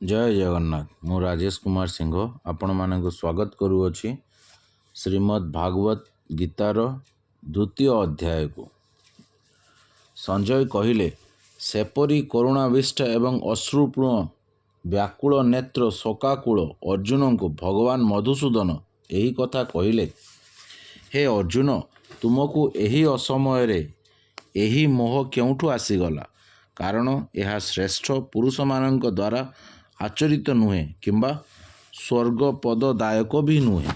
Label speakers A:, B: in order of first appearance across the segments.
A: जय जगन्नाथ। मु राजेश कुमार सिंह आपण मानक स्वागत करुअछि श्रीमद् भागवत गीतार द्वितीय अध्याय को। संजय कहिले, सेपरी करुणाविष्ट एवं अश्रुपूर्ण व्याकुल नेत्र शोकाकुल अर्जुन को भगवान मधुसूदन यही कथा कहिले, हे अर्जुन, तुमको यही असमय यही मोह क्योंठु आसीगला? कारण यह श्रेष्ठ पुरुष मानक द्वारा आचरित नुहे किंबा स्वर्गपददायक भी नुहे।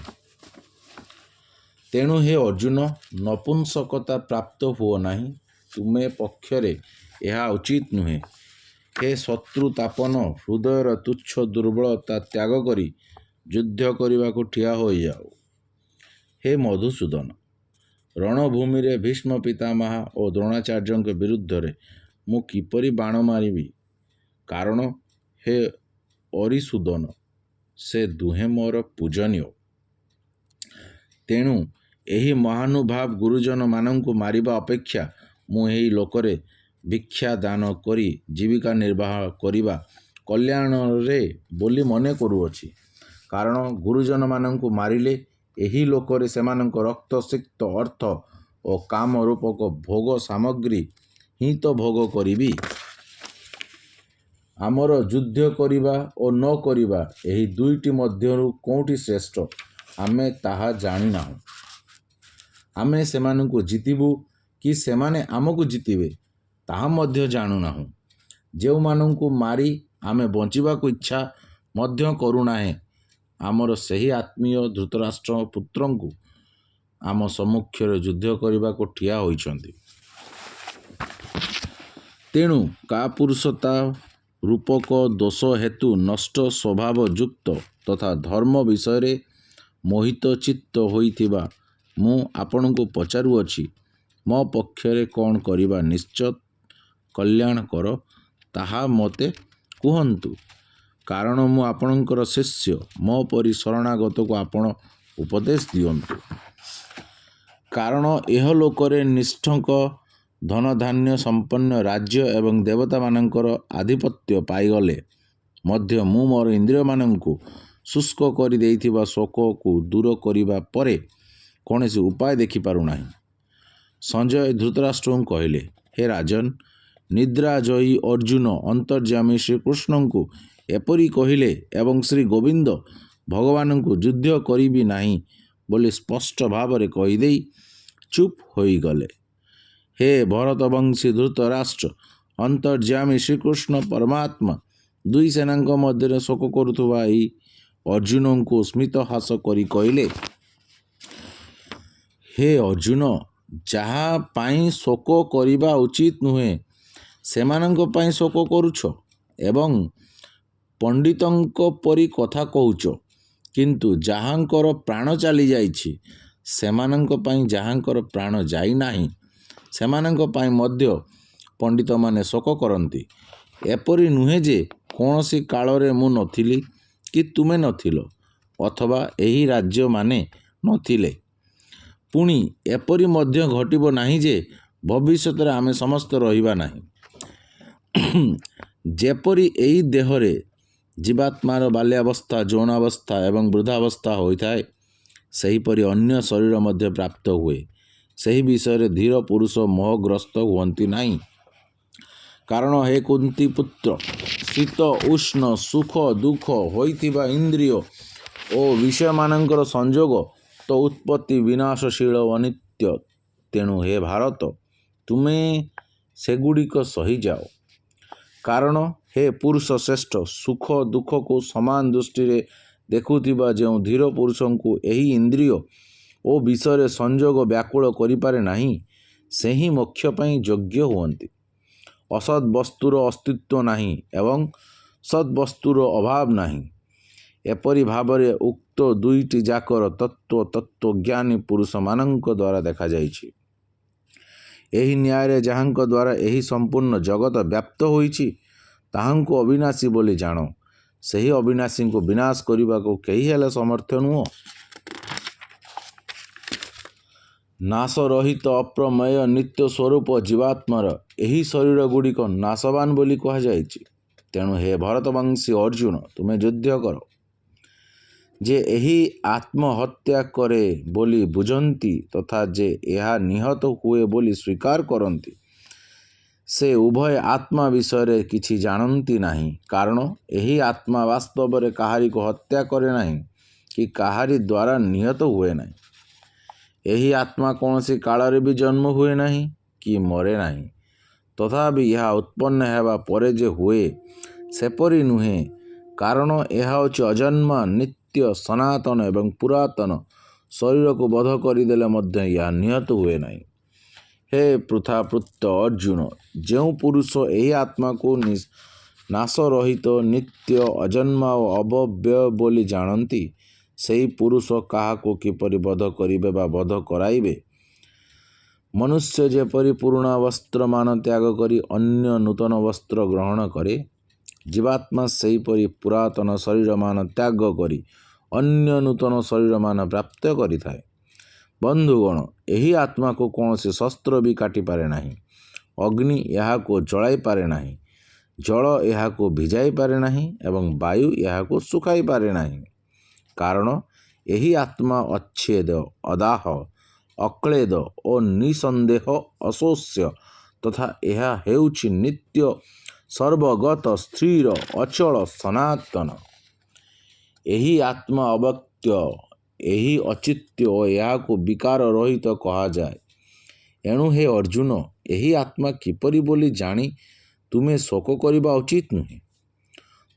A: तेणु हे अर्जुन, नपुंसकता प्राप्त हुओ नहीं, तुमे पक्षरे यह उचित नुहे। हे शत्रुतापन हृदयर तुच्छ दुर्बलता त्याग करी युद्ध करने को ठिया हो जाओ। हे मधुसूदन, रणभूमि रे भीष्म पितामह और द्रोणाचार्य के विरुद्ध रे मु किपरि बाण मारिबी? कारण हे अरिसूदन, से दुहे मोर पूजनीय। तेणु एही महानुभाव गुरुजन मानंकु मारिबा अपेक्षा मु एही लोकरे भिक्षा दान करी जीविका निर्वाह करिबा कल्याण रे बोली मने करूअछि। कारण गुरुजन मानंकु मारिले एही लोकरे सेमानंक रक्त सिक्त अर्थ और काम रूपक भोग सामग्री ही तो भोग करिबी। आमर युद्ध करिबा और न करिबा एही दुईटी मध्यरु कोउठी श्रेष्ठ आमे ताहा जानि नाहु। आमे सेमानंकु जितिबु कि सेमाने आमकु जितिबे ताहा मध्य जानु नाहु। जेउ मानंकु मारी आमे बंचिबाकु इच्छा मध्य करू नाहे, आमर सही आत्मीय धृतराष्ट्र पुत्रंकु आम सम्मुखरे युद्ध करबाकु ठिया होइछन्ति। तेणु का पुरुषता रूपक दोष हेतु नष्ट स्वभाव युक्त तथा धर्म विषय मोहित चित्त होइथिबा मु आपणको पचारुअछि, मो पक्षरे कौन करिबा निश्चित कल्याण कर ताहा मते कुहंतु। कारण मु आपणकर शिष्य, मो परि शरणागत को आपण उपदेश दियंतु। कारण एह लोकरे निष्ठक धन धान्य संपन्न राज्य एवं देवता मानकर आधिपत्य पाइगले मध्य मु मोर इंद्रिय मानंकु शुष्क करि देइथिबा शोक को दूर करिबा परे कौनसी उपाय देखि पारु नाही। संजय धृतराष्ट्र कहले, हे राजन, निद्रा जयी अर्जुन अंतर्यामी श्रीकृष्ण को एपरी कहले एवं श्री गोविंद भगवान को युद्ध करिबी नाही बोली स्पष्ट भाव रे कहिदेई चुप होई गले। हे भरतवंशी धृतराष्ट्र, अंतर्यामी श्रीकृष्ण परमात्मा दुई सेनांक मध्य शोक करुवा अर्जुन को स्मित हास करी कहले, हे अर्जुन, जहा पाई शोक करिबा उचित नुहे सेमानंक पाई शोक करुछ एवं पंडितंक परी कथा कहूच, किंतु जहांकर प्राण चली जाइछि सेमानंक पाई जहांकर प्राण जाई नाही सेमानंक पाई मध्य पंडित माने शोक करंती। एपरी नुहे जे कौनसी कालरे मु नथिली कि तुमे नथिलो अथवा एही राज्य माने नथिले, पुणी एपरी मध्य घटिबो नाही जे भविष्यत रे आमे समस्त रहिबा नाही। जेपरी एही देहरे जीवात्मार बाल्यावस्था, यौनावस्था एवं वृद्धावस्था होइथाए, सेहीपरि अन्य शरीर मध्य प्राप्त हुए। सही विषय धीर पुरुष मोहग्रस्त हुअंती नहीं। कारण हे कुंती पुत्र, शीत उष्ण सुख दुख होइथिबा इंद्रिय और विषय मानकर संजोग तो उत्पत्ति विनाशशील अनित्य। तेणु हे भारत, तुमे सेगुड़िक सही जाओ। कारण हे पुरुष श्रेष्ठ, सुख दुख को समान दृष्टि रे देखुथिबा जो धीर पुरुष को यही इंद्रिय ओ विषय संजोग व्याकुल करिपारे नाही, से ही मोक्ष पई योग्य हुअंती। असद वस्तुर अस्तित्व नाही एवं सद्वस्तुर अभाव नाही, एपरि भावरे उक्त दुईटी जाकर तत्व तत्वज्ञानी पुरुष मानंक द्वारा देखा जाइछि। एही न्याय जहांक द्वारा एही संपूर्ण जगत व्याप्त होइछि ताहांको अविनाशी बोली जानो। सही अविनाशी को विनाश करने को कहीं हेले समर्थ नुह। नाश रहित अप्रमेय नित्य स्वरूप जीवात्मार एही शरीर गुड़िक नाशवान बोली कह जाइछि। ତେଣୁ ହେ ଭରତବଂଶୀ ଅର୍ଜୁନ, ତୁମେ ଯୁଦ୍ଧ କର। ଯେ ଏହି ଆତ୍ମହତ୍ୟା କରେ ବୋଲି ବୁଝନ୍ତି ତଥା ଯେ ଏହା ନିହତ ହୁଏ ବୋଲି ସ୍ୱୀକାର କରନ୍ତି, ସେ ଉଭୟ ଆତ୍ମା ବିଷୟରେ କିଛି ଜାଣନ୍ତି ନାହିଁ। କାରଣ ଏହି ଆତ୍ମା ବାସ୍ତବରେ କାହାରିକୁ ହତ୍ୟା କରେ ନାହିଁ କି କାହାରି ଦ୍ୱାରା ନିହତ ହୁଏ ନାହିଁ। ଏହି ଆତ୍ମା କୌଣସି କାଳରେ ବି ଜନ୍ମ ହୁଏ ନାହିଁ କି ମରେ ନାହିଁ। ତଥାପି ଏହା ଉତ୍ପନ୍ନ ହେବା ପରେ ଯେ ହୁଏ, ସେପରି ନୁହେଁ। କାରଣ ଏହା ହେଉଛି ଅଜନ୍ମା, ନିତ୍ୟ, ସନାତନ ଏବଂ ପୁରାତନ। ଶରୀରକୁ ବଧ କରିଦେଲେ ମଧ୍ୟ ଏହା ନିହତ ହୁଏ ନାହିଁ। ହେ ପୃଥାପୃତ ଅର୍ଜୁନ, ଯେଉଁ ପୁରୁଷ ଏହି ଆତ୍ମାକୁ ନାଶରହିତ, ନିତ୍ୟ, ଅଜନ୍ମା ଓ ଅବ୍ୟୟ ବୋଲି ଜାଣନ୍ତି, ସେହି ପୁରୁଷ କାହାକୁ କିପରି ବଧ କରିବେ ବା ବଧ କରାଇବେ? ମନୁଷ୍ୟ ଯେପରି ପୁରୁଣା ବସ୍ତ୍ରମାନ ତ୍ୟାଗ କରି ଅନ୍ୟ ନୂତନ ବସ୍ତ୍ର ଗ୍ରହଣ କରେ, ଜୀବାତ୍ମା ସେହିପରି ପୁରାତନ ଶରୀରମାନ ତ୍ୟାଗ କରି ଅନ୍ୟ ନୂତନ ଶରୀରମାନ ପ୍ରାପ୍ତ କରିଥାଏ। ବନ୍ଧୁଗଣ, ଏହି ଆତ୍ମାକୁ କୌଣସି ଶସ୍ତ୍ର ବି କାଟିପାରେ ନାହିଁ। ଅଗ୍ନି ଏହାକୁ ଜଳାଇ ପାରେ ନାହିଁ, ଜଳ ଏହାକୁ ଭିଜାଇ ପାରେ ନାହିଁ ଏବଂ ବାୟୁ ଏହାକୁ ଶୁଖାଇ ପାରେ ନାହିଁ। କାରଣ ଏହି ଆତ୍ମା ଅଚ୍ଛେଦ, ଅଦାହ, ଅକ୍ଳେଦ ଓ ନିଃସନ୍ଦେହ, ଅଶୋଷ୍ୟ ତଥା ଏହା ହେଉଛି ନିତ୍ୟ, ସର୍ବଗତ, ସ୍ଥିର, ଅଚଳ, ସନାତନ। ଏହି ଆତ୍ମା ଅବ୍ୟକ୍ତ, ଏହି ଅଚିତ୍ୟ ଓ ଏହାକୁ ବିକାର ରହିତ କୁହାଯାଏ। ଏଣୁ ହେ ଅର୍ଜୁନ, ଏହି ଆତ୍ମା କିପରି ବୋଲି ଜାଣି ତୁମେ ଶୋକ କରିବା ଉଚିତ ନୁହେଁ।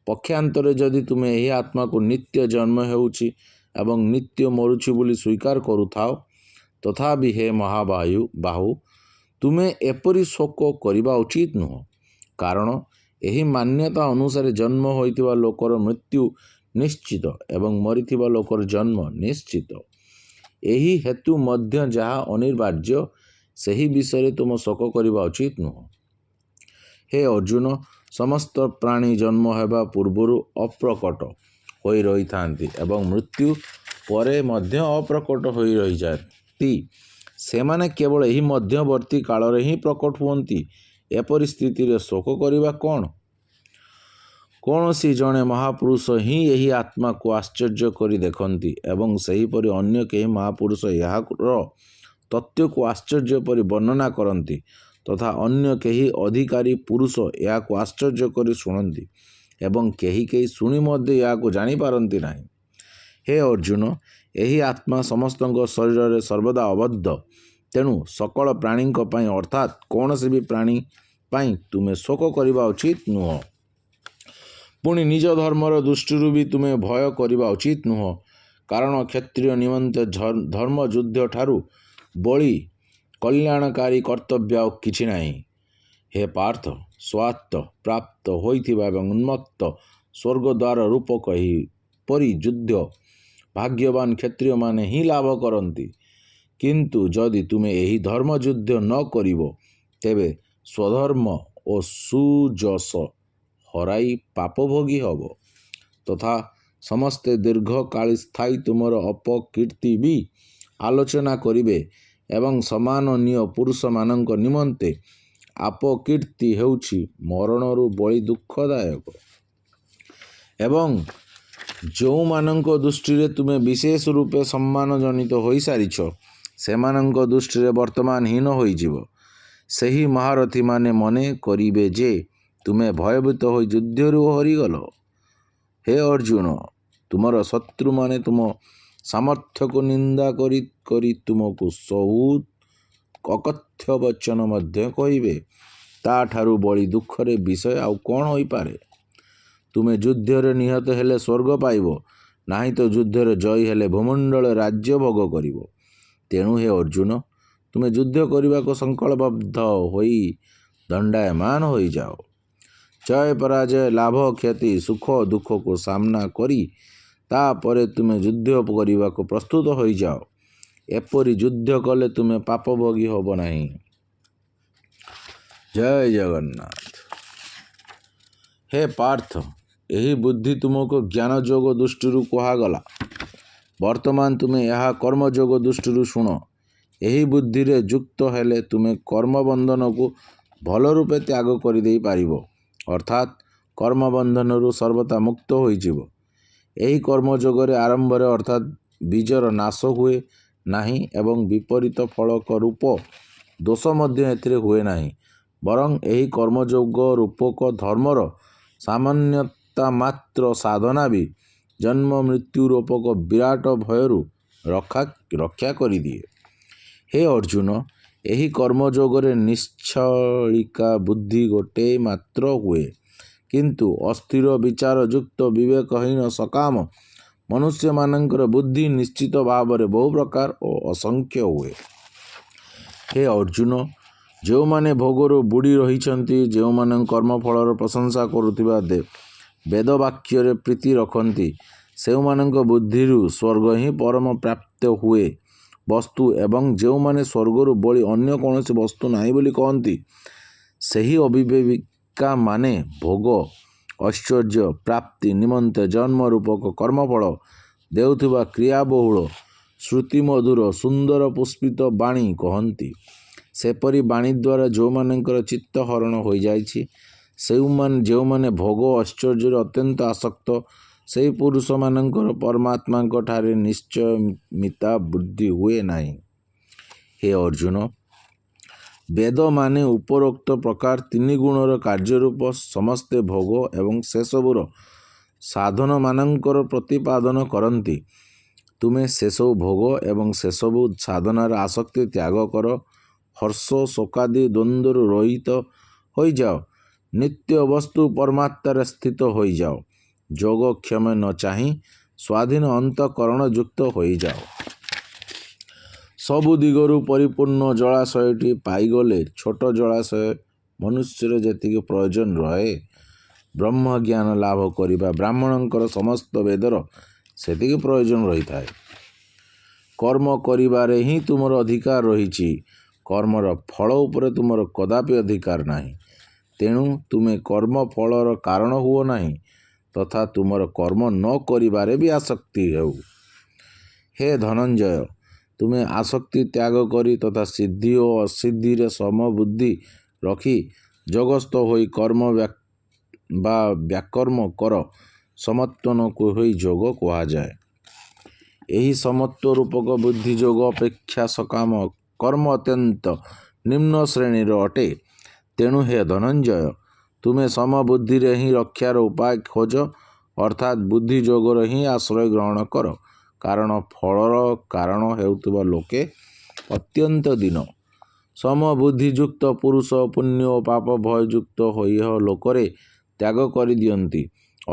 A: ପକ୍ଷାନ୍ତରେ ଯଦି ତୁମେ ଏହି ଆତ୍ମାକୁ ନିତ୍ୟ ଜନ୍ମ ହେଉଛି ଏବଂ ନିତ୍ୟ ମରୁଛି ବୋଲି ସ୍ୱୀକାର କରୁଥାଅ, ତଥାପି ହେ ମହାବାହୁ, ତୁମେ ଏପରି ଶୋକ କରିବା ଉଚିତ ନୁହଁ। କାରଣ ଏହି ମାନ୍ୟତା ଅନୁସାରେ ଜନ୍ମ ହୋଇଥିବା ଲୋକର ମୃତ୍ୟୁ ନିଶ୍ଚିତ ଏବଂ ମରିଥିବା ଲୋକର ଜନ୍ମ ନିଶ୍ଚିତ। ଏହି ହେତୁ ମଧ୍ୟ ଯାହା ଅନିବାର୍ଯ୍ୟ, ସେହି ବିଷୟରେ ତୁମ ଶୋକ କରିବା ଉଚିତ ନୁହଁ। ହେ ଅର୍ଜୁନ, ସମସ୍ତ ପ୍ରାଣୀ ଜନ୍ମ ହେବା ପୂର୍ବରୁ ଅପ୍ରକଟ ହୋଇ ରହିଥାନ୍ତି ଏବଂ ମୃତ୍ୟୁ ପରେ ମଧ୍ୟ ଅପ୍ରକଟ ହୋଇ ରହିଯାନ୍ତି। ସେମାନେ କେବଳ ଏହି ମଧ୍ୟବର୍ତ୍ତୀ କାଳରେ ହିଁ ପ୍ରକଟ ହୁଅନ୍ତି। ଏପରି ସ୍ଥିତିରେ ଶୋକ କରିବା କ'ଣ? କୌଣସି ଜଣେ ମହାପୁରୁଷ ହିଁ ଏହି ଆତ୍ମାକୁ ଆଶ୍ଚର୍ଯ୍ୟ କରି ଦେଖନ୍ତି ଏବଂ ସେହିପରି ଅନ୍ୟ କେହି ମହାପୁରୁଷ ଏହାର ତତ୍ତ୍ୱକୁ ଆଶ୍ଚର୍ଯ୍ୟ ପରି ବର୍ଣ୍ଣନା କରନ୍ତି ତଥା ଅନ୍ୟ କେହି ଅଧିକାରୀ ପୁରୁଷ ଏହାକୁ ଆଶ୍ଚର୍ଯ୍ୟ କରି ଶୁଣନ୍ତି ଏବଂ କେହି କେହି ଶୁଣି ମଧ୍ୟ ଏହାକୁ ଜାଣିପାରନ୍ତି ନାହିଁ। ହେ ଅର୍ଜୁନ, ଏହି ଆତ୍ମା ସମସ୍ତଙ୍କ ଶରୀରରେ ସର୍ବଦା ଅବଦ୍ଧ। ତେଣୁ ସକଳ ପ୍ରାଣୀଙ୍କ ପାଇଁ ଅର୍ଥାତ୍ କୌଣସି ବି ପ୍ରାଣୀ ପାଇଁ ତୁମେ ଶୋକ କରିବା ଉଚିତ ନୁହଁ। ପୁଣି ନିଜ ଧର୍ମର ଦୃଷ୍ଟିରୁ ବି ତୁମେ ଭୟ କରିବା ଉଚିତ ନୁହଁ। କାରଣ କ୍ଷତ୍ରିୟ ନିମନ୍ତେ ଧର୍ମଯୁଦ୍ଧ ଠାରୁ ବଳି କଲ୍ୟାଣକାରୀ କର୍ତ୍ତବ୍ୟ ଆଉ କିଛି ନାହିଁ। ହେ ପାର୍ଥ, ସ୍ୱାର୍ଥ ପ୍ରାପ୍ତ ହୋଇଥିବା ଏବଂ ଉନ୍ମତ୍ତ ସ୍ୱର୍ଗଦ୍ୱାର ରୂପକ ଏହିପରି ଯୁଦ୍ଧ ଭାଗ୍ୟବାନ କ୍ଷତ୍ରିୟମାନେ ହିଁ ଲାଭ କରନ୍ତି। କିନ୍ତୁ ଯଦି ତୁମେ ଏହି ଧର୍ମଯୁଦ୍ଧ ନ କରିବ, ତେବେ ସ୍ୱଧର୍ମ ଓ ସୁଯଶ ହରାଇ ପାପଭୋଗୀ ହେବ ତଥା ସମସ୍ତେ ଦୀର୍ଘକାଳ ସ୍ଥାୟୀ ତୁମର ଅପକୀର୍ତ୍ତି ବି ଆଲୋଚନା କରିବେ ଏବଂ ସମ୍ମାନନୀୟ ପୁରୁଷମାନଙ୍କ ନିମନ୍ତେ ଅପକୀର୍ତ୍ତି ହେଉଛି ମରଣରୁ ବଳି ଦୁଃଖଦାୟକ। ଏବଂ ଯେଉଁମାନଙ୍କ ଦୃଷ୍ଟିରେ ତୁମେ ବିଶେଷ ରୂପେ ସମ୍ମାନଜନିତ ହୋଇସାରିଛ, ସେମାନଙ୍କ ଦୃଷ୍ଟିରେ ବର୍ତ୍ତମାନ ହୀନ ହୋଇଯିବ। ସେହି ମହାରଥୀମାନେ ମନେ କରିବେ ଯେ ତୁମେ ଭୟଭୀତ ହୋଇ ଯୁଦ୍ଧରୁ ହରିଗଲ। ହେ ଅର୍ଜୁନ, ତୁମର ଶତ୍ରୁମାନେ ତୁମ ସାମର୍ଥ୍ୟକୁ ନିନ୍ଦା କରି କରି ତୁମକୁ ବହୁତ ଅକଥ୍ୟ ବଚନ ମଧ୍ୟ କହିବେ। ତାଠାରୁ ବଳି ଦୁଃଖର ବିଷୟ ଆଉ କ'ଣ ହୋଇପାରେ? ତୁମେ ଯୁଦ୍ଧରେ ନିହତ ହେଲେ ସ୍ୱର୍ଗ ପାଇବ, ନାହିଁ ତ ଯୁଦ୍ଧରେ ଜୟୀ ହେଲେ ଭୂମଣ୍ଡଳରେ ରାଜ୍ୟ ଭୋଗ କରିବ। ତେଣୁ ହେ ଅର୍ଜୁନ, ତୁମେ ଯୁଦ୍ଧ କରିବାକୁ ସଂକଳ୍ପବଦ୍ଧ ହୋଇ ଦଣ୍ଡାୟମାନ ହୋଇଯାଅ। ଜୟ ପରାଜୟ, ଲାଭ କ୍ଷତି, ସୁଖ ଦୁଃଖକୁ ସାମ୍ନା କରି ତାପରେ ତୁମେ ଯୁଦ୍ଧ କରିବାକୁ ପ୍ରସ୍ତୁତ ହୋଇଯାଅ। ଏପରି ଯୁଦ୍ଧ କଲେ ତୁମେ ପାପଭୋଗୀ ହେବ ନାହିଁ। ଜୟ ଜଗନ୍ନାଥ। ହେ ପାର୍ଥ, ଏହି ବୁଦ୍ଧି ତୁମକୁ ଜ୍ଞାନଯୋଗ ଦୃଷ୍ଟିରୁ କୁହାଗଲା। ବର୍ତ୍ତମାନ ତୁମେ ଏହା କର୍ମଯୋଗ ଦୃଷ୍ଟିରୁ ଶୁଣ। ଏହି ବୁଦ୍ଧିରେ ଯୁକ୍ତ ହେଲେ ତୁମେ କର୍ମବନ୍ଧନକୁ ଭଲ ରୂପେ ତ୍ୟାଗ କରିଦେଇ ପାରିବ। ଅର୍ଥାତ୍ କର୍ମବନ୍ଧନରୁ ସର୍ବଦା ମୁକ୍ତ ହୋଇଯିବ। ଏହି କର୍ମଯୋଗରେ ଆରମ୍ଭରେ ଅର୍ଥାତ୍ ବୀଜର ନାଶ ହୁଏ ନାହିଁ ଏବଂ ବିପରୀତ ଫଳକ ରୂପ ଦୋଷ ମଧ୍ୟ ଏଥିରେ ହୁଏ ନାହିଁ। ବରଂ ଏହି କର୍ମଯୋଗ ରୂପକ ଧର୍ମର ସାମାନ୍ୟତା ମାତ୍ର ସାଧନା ବି ଜନ୍ମ ମୃତ୍ୟୁ ରୂପକ ବିରାଟ ଭୟରୁ ରକ୍ଷା କରିଦିଏ। ହେ ଅର୍ଜୁନ, ଏହି କର୍ମଯୋଗରେ ନିଶ୍ଚଳିକା ବୁଦ୍ଧି ଗୋଟିଏ ମାତ୍ର ହୁଏ, କିନ୍ତୁ ଅସ୍ଥିର ବିଚାରଯୁକ୍ତ ବିବେକହୀନ ସକାମ ମନୁଷ୍ୟମାନଙ୍କର ବୁଦ୍ଧି ନିଶ୍ଚିତ ଭାବରେ ବହୁ ପ୍ରକାର ଓ ଅସଂଖ୍ୟ ହୁଏ। ହେ ଅର୍ଜୁନ, ଯେଉଁମାନେ ଭୋଗରୁ ବୁଡ଼ି ରହିଛନ୍ତି, ଯେଉଁମାନେ କର୍ମଫଳର ପ୍ରଶଂସା କରୁଥିବା ବେଦବାକ୍ୟରେ ପ୍ରୀତି ରଖନ୍ତି, ସେଉମାନଙ୍କ ବୁଦ୍ଧିରୁ ସ୍ୱର୍ଗ ହିଁ ପରମ ପ୍ରାପ୍ତ ହୁଏ ବସ୍ତୁ ଏବଂ ଯେଉଁମାନେ ସ୍ୱର୍ଗରୁ ବଳି ଅନ୍ୟ କୌଣସି ବସ୍ତୁ ନାହିଁ ବୋଲି କହନ୍ତି, ସେହି ଅବିବେକିମାନେ ଭୋଗ ଐଶ୍ୱର୍ଯ୍ୟ ପ୍ରାପ୍ତି ନିମନ୍ତେ ଜନ୍ମ ରୂପକ କର୍ମଫଳ ଦେଉଥିବା କ୍ରିୟାବହୁଳ ଶ୍ରୁତିମଧୁର ସୁନ୍ଦର ପୁଷ୍ପିତ ବାଣୀ କହନ୍ତି। ସେପରି ବାଣୀ ଦ୍ୱାରା ଯେଉଁମାନଙ୍କର ଚିତ୍ତ ହରଣ ହୋଇଯାଇଛି, ଯେଉଁମାନେ ଭୋଗ ଐଶ୍ୱର୍ଯ୍ୟରେ ଅତ୍ୟନ୍ତ ଆସକ୍ତ, ସେହି ପୁରୁଷମାନଙ୍କର ପରମାତ୍ମାଙ୍କଠାରେ ନିଶ୍ଚୟ ମିତା ବୁଦ୍ଧି ହୁଏ ନାହିଁ। ହେ ଅର୍ଜୁନ, ବେଦମାନେ ଉପରୋକ୍ତ ପ୍ରକାର ତିନି ଗୁଣର କାର୍ଯ୍ୟରୂପ ସମସ୍ତେ ଭୋଗ ଏବଂ ସେସବୁର ସାଧନମାନଙ୍କର ପ୍ରତିପାଦନ କରନ୍ତି। ତୁମେ ସେସବୁ ଭୋଗ ଏବଂ ସେସବୁ ସାଧନାର ଆସକ୍ତି ତ୍ୟାଗ କର, ହର୍ଷ ଶୋକାଦି ଦ୍ୱନ୍ଦ୍ୱରୁ ରହିତ ହୋଇଯାଅ, ନିତ୍ୟ ବସ୍ତୁ ପରମାତ୍ମାରେ ସ୍ଥିତ ହୋଇଯାଅ, ଯୋଗକ୍ଷେମ ନ ଚାହିଁ ସ୍ୱାଧୀନ ଅନ୍ତଃକରଣ ଯୁକ୍ତ ହୋଇଯାଅ। ସବୁ ଦିଗରୁ ପରିପୂର୍ଣ୍ଣ ଜଳାଶୟଟି ପାଇଗଲେ ଛୋଟ ଜଳାଶୟ ମନୁଷ୍ୟର ଯେତିକି ପ୍ରୟୋଜନ ରହେ, ବ୍ରହ୍ମଜ୍ଞାନ ଲାଭ କରିବା ବ୍ରାହ୍ମଣଙ୍କର ସମସ୍ତ ବେଦର ସେତିକି ପ୍ରୟୋଜନ ରହିଥାଏ। କର୍ମ କରିବାରେ ହିଁ ତୁମର ଅଧିକାର ରହିଛି, କର୍ମର ଫଳ ଉପରେ ତୁମର କଦାପି ଅଧିକାର ନାହିଁ। ତେଣୁ ତୁମେ କର୍ମଫଳର କାରଣ ହୁଅ ନାହିଁ ତଥା ତୁମର କର୍ମ ନ କରିବାରେ ବି ଆସକ୍ତି ହେଉ। ହେ ଧନଞ୍ଜୟ, ତୁମେ ଆସକ୍ତି ତ୍ୟାଗ କରି ତଥା ସିଦ୍ଧି ଓ ଅସିଦ୍ଧିରେ ସମବୁଦ୍ଧି ରଖି ଯୋଗସ୍ଥ ହୋଇ କର୍ମ ବା ବ୍ୟାକର୍ମ କର। ସମତ୍ୱନକୁ ହିଁ ଯୋଗ କୁହାଯାଏ। ଏହି ସମତ୍ୱ ରୂପକ ବୁଦ୍ଧି ଯୋଗ ଅପେକ୍ଷା ସକାମ କର୍ମ ଅତ୍ୟନ୍ତ ନିମ୍ନ ଶ୍ରେଣୀର ଅଟେ। ତେଣୁ ହେ ଧନଞ୍ଜୟ, ତୁମେ ସମବୁଦ୍ଧିରେ ହିଁ ରକ୍ଷାର ଉପାୟ ଖୋଜ, ଅର୍ଥାତ୍ ବୁଦ୍ଧି ଯୋଗର ହିଁ ଆଶ୍ରୟ ଗ୍ରହଣ କର। କାରଣ ଫଳର କାରଣ ହେଉଥିବା ଲୋକେ ଅତ୍ୟନ୍ତ ଦୀନ। ସମବୁଦ୍ଧିଯୁକ୍ତ ପୁରୁଷ ପୁଣ୍ୟ ଓ ପାପ ଭୟଯୁକ୍ତ ହୋଇ ଲୋକରେ ତ୍ୟାଗ କରିଦିଅନ୍ତି,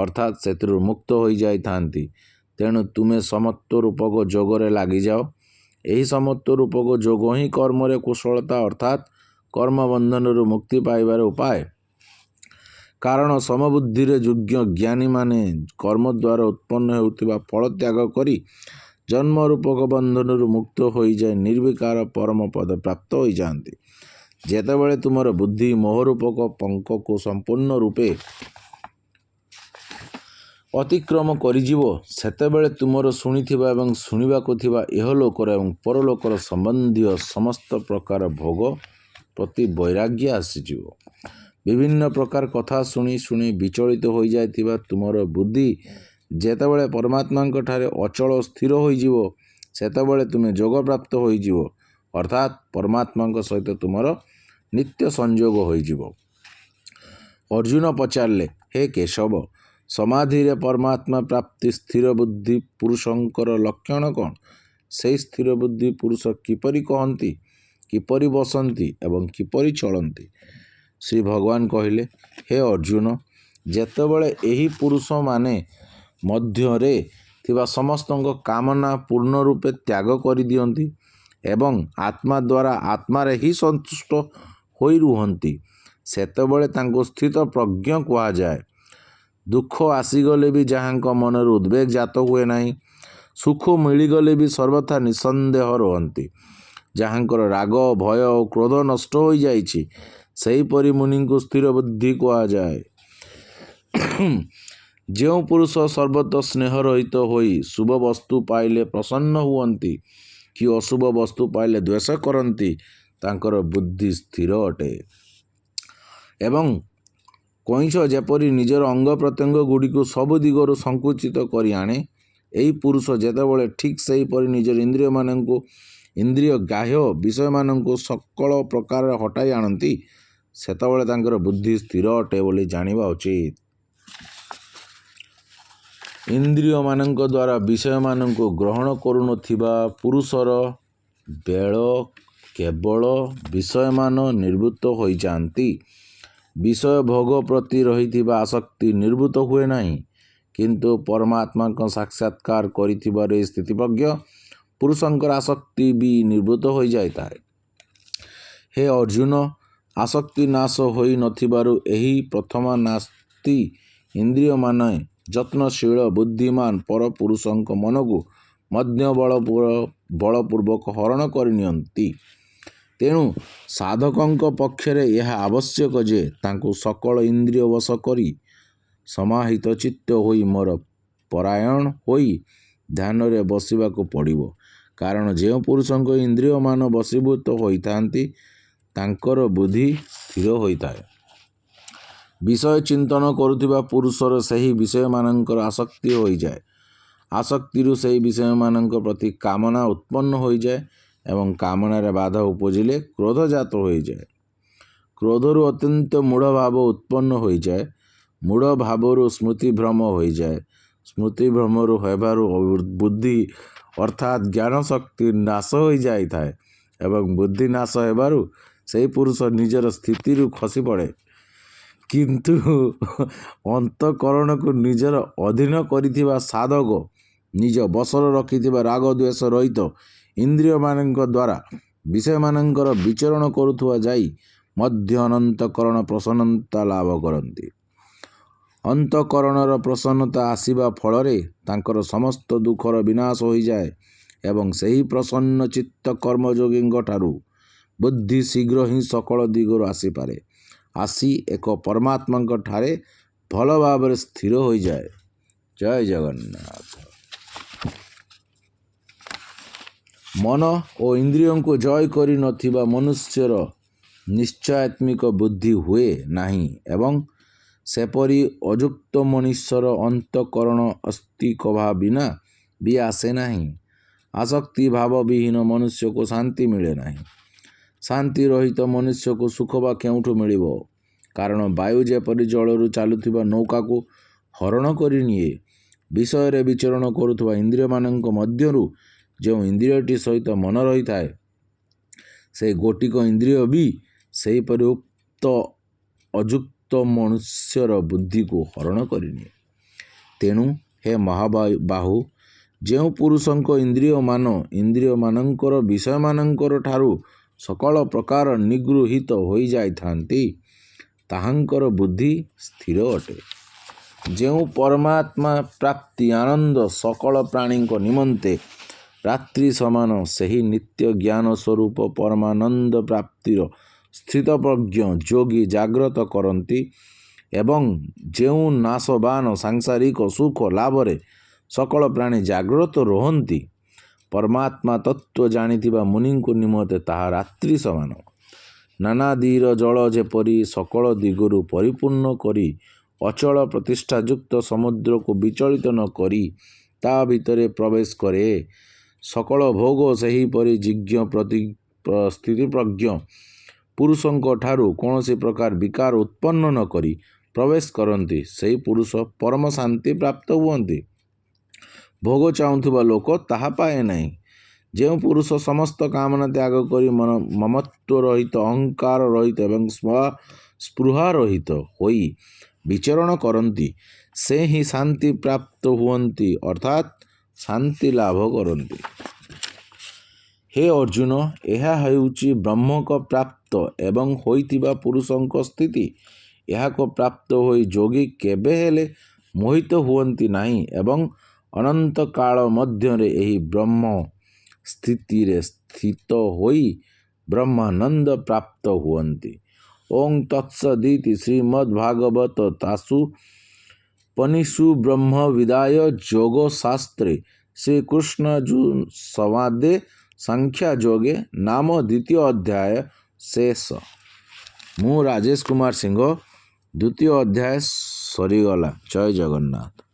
A: ଅର୍ଥାତ୍ ସେଥିରୁ ମୁକ୍ତ ହୋଇଯାଇଥାନ୍ତି। ତେଣୁ ତୁମେ ସମତ୍ୱ ରୂପକ ଯୋଗରେ ଲାଗିଯାଅ। ଏହି ସମତ୍ୱ ରୂପକ ଯୋଗ ହିଁ କର୍ମରେ କୁଶଳତା ଅର୍ଥାତ୍ କର୍ମବନ୍ଧନରୁ ମୁକ୍ତି ପାଇବାର ଉପାୟ। କାରଣ ସମବୁଦ୍ଧିରେ ଯୁକ୍ତ ଜ୍ଞାନୀମାନେ କର୍ମଦ୍ୱାରା ଉତ୍ପନ୍ନ ହେଉଥିବା ଫଳ ତ୍ୟାଗ କରି ଜନ୍ମ ରୂପକ ବନ୍ଧନରୁ ମୁକ୍ତ ହୋଇଯାଇ ନିର୍ବିକାର ପରମ ପଦ ପ୍ରାପ୍ତ ହୋଇଯାଆନ୍ତି। ଯେତେବେଳେ ତୁମର ବୁଦ୍ଧି ମୋହରୂପକ ପଙ୍କକୁ ସମ୍ପୂର୍ଣ୍ଣ ରୂପେ ଅତିକ୍ରମ କରିଯିବ, ସେତେବେଳେ ତୁମର ଶୁଣିଥିବା ଏବଂ ଶୁଣିବାକୁ ଥିବା ଇହଲୋକର ଏବଂ ପରଲୋକର ସମ୍ବନ୍ଧୀୟ ସମସ୍ତ ପ୍ରକାର ଭୋଗ ପ୍ରତି ବୈରାଗ୍ୟ ଆସିଯିବ। ବିଭିନ୍ନ ପ୍ରକାର କଥା ଶୁଣି ଶୁଣି ବିଚଳିତ ହୋଇଯାଇଥିବା ତୁମର ବୁଦ୍ଧି ଯେତେବେଳେ ପରମାତ୍ମାଙ୍କଠାରେ ଅଚଳ ସ୍ଥିର ହୋଇଯିବ, ସେତେବେଳେ ତୁମେ ଯୋଗପ୍ରାପ୍ତ ହୋଇଯିବ, ଅର୍ଥାତ୍ ପରମାତ୍ମାଙ୍କ ସହିତ ତୁମର ନିତ୍ୟ ସଂଯୋଗ ହୋଇଯିବ। ଅର୍ଜୁନ ପଚାରିଲେ, ହେ କେଶବ, ସମାଧିରେ ପରମାତ୍ମା ପ୍ରାପ୍ତି ସ୍ଥିର ବୁଦ୍ଧି ପୁରୁଷଙ୍କର ଲକ୍ଷଣ କ'ଣ? ସେହି ସ୍ଥିର ବୁଦ୍ଧି ପୁରୁଷ କିପରି କହନ୍ତି, କିପରି ବସନ୍ତି ଏବଂ କିପରି ଚଳନ୍ତି? ଶ୍ରୀ ଭଗବାନ କହିଲେ, ହେ ଅର୍ଜୁନ, ଯେତେବେଳେ ଏହି ପୁରୁଷମାନେ ମଧ୍ୟରେ ଥିବା ସମସ୍ତଙ୍କ କାମନା ପୂର୍ଣ୍ଣ ରୂପେ ତ୍ୟାଗ କରିଦିଅନ୍ତି ଏବଂ ଆତ୍ମା ଦ୍ୱାରା ଆତ୍ମାରେ ହିଁ ସନ୍ତୁଷ୍ଟ ହୋଇ ରୁହନ୍ତି, ସେତେବେଳେ ତାଙ୍କୁ ସ୍ଥିତ ପ୍ରଜ୍ଞ କୁହାଯାଏ। ଦୁଃଖ ଆସିଗଲେ ବି ଯାହାଙ୍କ ମନରେ ଉଦ୍ବେଗ ଜାତ ହୁଏ ନାହିଁ, ସୁଖ ମିଳିଗଲେ ବି ସର୍ବଥା ନିଃସନ୍ଦେହ ରୁହନ୍ତି, ଯାହାଙ୍କର ରାଗ ଭୟ ଓ କ୍ରୋଧ ନଷ୍ଟ ହୋଇଯାଇଛି, ସେହିପରି ମୁନିଙ୍କୁ ସ୍ଥିର ବୁଦ୍ଧି କୁହାଯାଏ। ଯେଉଁ ପୁରୁଷ ସର୍ବତ୍ର ସ୍ନେହରହିତ ହୋଇ ଶୁଭ ବସ୍ତୁ ପାଇଲେ ପ୍ରସନ୍ନ ହୁଅନ୍ତି କି ଅଶୁଭ ବସ୍ତୁ ପାଇଲେ ଦ୍ୱେଷ କରନ୍ତି, ତାଙ୍କର ବୁଦ୍ଧି ସ୍ଥିର ଅଟେ ଏବଂ କଇଁଛ ଯେପରି ନିଜର ଅଙ୍ଗ ପ୍ରତ୍ୟଙ୍ଗ ଗୁଡ଼ିକୁ ସବୁ ଦିଗରୁ ସଙ୍କୁଚିତ କରି ଆଣେ, ଏହି ପୁରୁଷ ଯେତେବେଳେ ଠିକ୍ ସେହିପରି ନିଜର ଇନ୍ଦ୍ରିୟ ଗ୍ରାହ୍ୟ ବିଷୟମାନଙ୍କୁ ସକଳ ପ୍ରକାରରେ ହଟାଇ ଆଣନ୍ତି, ସେତେବେଳେ ତାଙ୍କର ବୁଦ୍ଧି ସ୍ଥିର ଅଟେ ବୋଲି ଜାଣିବା ଉଚିତ। ଇନ୍ଦ୍ରିୟମାନଙ୍କ ଦ୍ୱାରା ବିଷୟମାନଙ୍କୁ ଗ୍ରହଣ କରୁନଥିବା ପୁରୁଷର ବେଳ କେବଳ ବିଷୟମାନ ନିବୃତ୍ତ ହୋଇଯାଆନ୍ତି। ବିଷୟ ଭୋଗ ପ୍ରତି ରହିଥିବା ଆସକ୍ତି ନିବୃତ୍ତ ହୁଏ ନାହିଁ, କିନ୍ତୁ ପରମାତ୍ମାଙ୍କ ସାକ୍ଷାତକାର କରିଥିବାର ଏହି ସ୍ଥିତିପ୍ରଜ୍ଞ ପୁରୁଷଙ୍କର ଆସକ୍ତି ବି ନିବୃତ୍ତ ହୋଇଯାଇଥାଏ। ହେ ଅର୍ଜୁନ, ଆସକ୍ତି ନାଶ ହୋଇ ନଥିବାରୁ ଏହି ପ୍ରଥମା ନାସ୍ତି ଇନ୍ଦ୍ରିୟମାନେ ଯତ୍ନଶୀଳ ବୁଦ୍ଧିମାନ ପରପୁରୁଷଙ୍କ ମନକୁ ମଧ୍ୟ ବଳପୂର୍ବକ ହରଣ କରିନିଅନ୍ତି। ତେଣୁ ସାଧକଙ୍କ ପକ୍ଷରେ ଏହା ଆବଶ୍ୟକ ଯେ ତାଙ୍କୁ ସକଳ ଇନ୍ଦ୍ରିୟ ବଶ କରି ସମାହିତ ଚିତ୍ତ ହୋଇ ମୋର ପରାୟଣ ହୋଇ ଧ୍ୟାନରେ ବସିବାକୁ ପଡ଼ିବ। କାରଣ ଯେଉଁ ପୁରୁଷଙ୍କ ଇନ୍ଦ୍ରିୟମାନ ବଶୀଭୂତ ହୋଇଥାନ୍ତି, ତାଙ୍କର ବୁଦ୍ଧି ସ୍ଥିର ହୋଇଥାଏ। ବିଷୟ ଚିନ୍ତନ କରୁଥିବା ପୁରୁଷର ସେହି ବିଷୟମାନଙ୍କର ଆସକ୍ତି ହୋଇଯାଏ। ଆସକ୍ତିରୁ ସେହି ବିଷୟମାନଙ୍କ ପ୍ରତି କାମନା ଉତ୍ପନ୍ନ ହୋଇଯାଏ ଏବଂ କାମନାରେ ବାଧା ଉପୁଜିଲେ କ୍ରୋଧ ଜାତ ହୋଇଯାଏ। କ୍ରୋଧରୁ ଅତ୍ୟନ୍ତ ମୂଢ଼ଭାବ ଉତ୍ପନ୍ନ ହୋଇଯାଏ। ମୂଢ଼ ଭାବରୁ ସ୍ମୃତିଭ୍ରମ ହୋଇଯାଏ। ସ୍ମୃତିଭ୍ରମରୁ ହେବାରୁ ବୁଦ୍ଧି ଅର୍ଥାତ୍ ଜ୍ଞାନଶକ୍ତି ନାଶ ହୋଇଯାଇଥାଏ ଏବଂ ବୁଦ୍ଧି ନାଶ ହେବାରୁ ସେହି ପୁରୁଷ ନିଜର ସ୍ଥିତିରୁ ଖସି ପଡ଼େ। କିନ୍ତୁ ଅନ୍ତଃକରଣକୁ ନିଜର ଅଧୀନ କରିଥିବା ସାଧକ ନିଜ ବଶରେ ରଖିଥିବା ରାଗ ଦ୍ୱେଷ ରହିତ ଇନ୍ଦ୍ରିୟମାନଙ୍କ ଦ୍ୱାରା ବିଷୟମାନଙ୍କର ବିଚରଣ କରୁଥିବା ଯାଇ ମଧ୍ୟ ଅନ୍ତଃକରଣ ପ୍ରସନ୍ନତା ଲାଭ କରନ୍ତି। ଅନ୍ତଃକରଣର ପ୍ରସନ୍ନତା ଆସିବା ଫଳରେ ତାଙ୍କର ସମସ୍ତ ଦୁଃଖର ବିନାଶ ହୋଇଯାଏ ଏବଂ ସେହି ପ୍ରସନ୍ନ ଚିତ୍ତ କର୍ମଯୋଗୀଙ୍କ ଠାରୁ ବୁଦ୍ଧି ଶୀଘ୍ର ହିଁ ସକଳ ଦିଗରୁ ଆସିପାରେ, ଆସି ଏକ ପରମାତ୍ମାଙ୍କ ଠାରେ ଭଲ ଭାବରେ ସ୍ଥିର ହୋଇଯାଏ। ଜୟ ଜଗନ୍ନାଥ। ମନ ଓ ଇନ୍ଦ୍ରିୟଙ୍କୁ ଜୟ କରି ନଥିବା ମନୁଷ୍ୟର ନିଶ୍ଚୟାତ୍ମିକ ବୁଦ୍ଧି ହୁଏ ନାହିଁ ଏବଂ ସେପରି ଅଯୁକ୍ତ ମନୁଷ୍ୟର ଅନ୍ତଃକରଣ ଅସ୍ତିକ ବିନା ବି ଆସେ ନାହିଁ। ଆସକ୍ତି ଭାବବିହୀନ ମନୁଷ୍ୟକୁ ଶାନ୍ତି ମିଳେ ନାହିଁ। ଶାନ୍ତି ରହିତ ମନୁଷ୍ୟକୁ ସୁଖ ବା କେଉଁଠୁ ମିଳିବ? କାରଣ ବାୟୁ ଯେପରି ଜଳରୁ ଚାଲୁଥିବା ନୌକାକୁ ହରଣ କରି ନିଏ, ବିଷୟରେ ବିଚରଣ କରୁଥିବା ଇନ୍ଦ୍ରିୟମାନଙ୍କ ମଧ୍ୟରୁ ଯେଉଁ ଇନ୍ଦ୍ରିୟଟି ସହିତ ମନ ରହିଥାଏ, ସେହି ଗୋଟିକ ଇନ୍ଦ୍ରିୟ ବି ସେହିପରି ଉକ୍ତ ଅଯୁକ୍ତ ମନୁଷ୍ୟର ବୁଦ୍ଧିକୁ ହରଣ କରିନିଏ। ତେଣୁ ହେ ମହାବାହୁ, ଯେଉଁ ପୁରୁଷଙ୍କ ଇନ୍ଦ୍ରିୟମାନଙ୍କର ବିଷୟମାନଙ୍କର ଠାରୁ ସକଳ ପ୍ରକାର ନିଗୃହୀତ ହୋଇଯାଇଥାନ୍ତି, ତାହାଙ୍କର ବୁଦ୍ଧି ସ୍ଥିର ଅଟେ। ଯେଉଁ ପରମାତ୍ମା ପ୍ରାପ୍ତି ଆନନ୍ଦ ସକଳ ପ୍ରାଣୀଙ୍କ ନିମନ୍ତେ ରାତ୍ରି ସମାନ, ସେହି ନିତ୍ୟ ଜ୍ଞାନ ସ୍ୱରୂପ ପରମାନନ୍ଦ ପ୍ରାପ୍ତିର ସ୍ଥିତପ୍ରଜ୍ଞ ଯୋଗୀ ଜାଗ୍ରତ କରନ୍ତି ଏବଂ ଯେଉଁ ନାଶବାନ ସାଂସାରିକ ସୁଖ ଲାଭରେ ସକଳ ପ୍ରାଣୀ ଜାଗ୍ରତ ରୁହନ୍ତି, ପରମାତ୍ମା ତତ୍ତ୍ୱ ଜାଣିଥିବା ମୁନିଙ୍କ ନିମନ୍ତେ ତାହା ରାତ୍ରି ସମାନ। ନାନାଦିର ଜଳ ଯେପରି ସକଳ ଦିଗରୁ ପରିପୂର୍ଣ୍ଣ କରି ଅଚଳ ପ୍ରତିଷ୍ଠାଯୁକ୍ତ ସମୁଦ୍ରକୁ ବିଚଳିତ ନ କରି ତା ଭିତରେ ପ୍ରବେଶ କରେ, ସକଳ ଭୋଗ ସେହିପରି ଜିଜ୍ଞ ସ୍ଥିତିପ୍ରଜ୍ଞ ପୁରୁଷଙ୍କ ଠାରୁ କୌଣସି ପ୍ରକାର ବିକାର ଉତ୍ପନ୍ନ ନ କରି ପ୍ରବେଶ କରନ୍ତି, ସେହି ପୁରୁଷ ପରମ ଶାନ୍ତି ପ୍ରାପ୍ତ ହୁଅନ୍ତି। ଭୋଗ ଚାହୁଁଥିବା ଲୋକ ତାହା ପାଏ ନାହିଁ। ଯେଉଁ ପୁରୁଷ ସମସ୍ତ କାମନା ତ୍ୟାଗ କରି ମମତ୍ୱ ରହିତ, ଅହଙ୍କାର ରହିତ ଏବଂ ସ୍ପୃହା ରହିତ ହୋଇ ବିଚରଣ କରନ୍ତି, ସେ ହିଁ ଶାନ୍ତି ପ୍ରାପ୍ତ ହୁଅନ୍ତି ଅର୍ଥାତ୍ ଶାନ୍ତି ଲାଭ କରନ୍ତି। ହେ ଅର୍ଜୁନ, ଏହା ହେଉଛି ବ୍ରହ୍ମଙ୍କ ପ୍ରାପ୍ତ ଏବଂ ହୋଇଥିବା ପୁରୁଷଙ୍କ ସ୍ଥିତି। ଏହାକୁ ପ୍ରାପ୍ତ ହୋଇ ଯୋଗୀ କେବେ ହେଲେ ମୋହିତ ହୁଅନ୍ତି ନାହିଁ ଏବଂ ଅନନ୍ତ କାଳ ମଧ୍ୟରେ ଏହି ବ୍ରହ୍ମ ସ୍ଥିତିରେ ସ୍ଥିତ ହୋଇ ବ୍ରହ୍ମାନନ୍ଦ ପ୍ରାପ୍ତ ହୁଅନ୍ତି। ଓଂ ତତ୍ସଦିତି ଶ୍ରୀମଦ୍ଭାଗବତ ତାସୁପନିଷୁ ବ୍ରହ୍ମ ବିଦ୍ୟାୟ ଯୋଗଶାସ୍ତ୍ରେ ଶ୍ରୀକୃଷ୍ଣାର୍ଜୁନସଂବାଦେ ସାଂଖ୍ୟଯୋଗେ ନାମ ଦ୍ୱିତୀୟ ଅଧ୍ୟାୟ ଶେଷ। ମୁଁ ରାଜେଶ କୁମାର ସିଂହ ଦ୍ୱିତୀୟ ଅଧ୍ୟାୟ ସରିଗଲା। ଜୟ ଜଗନ୍ନାଥ।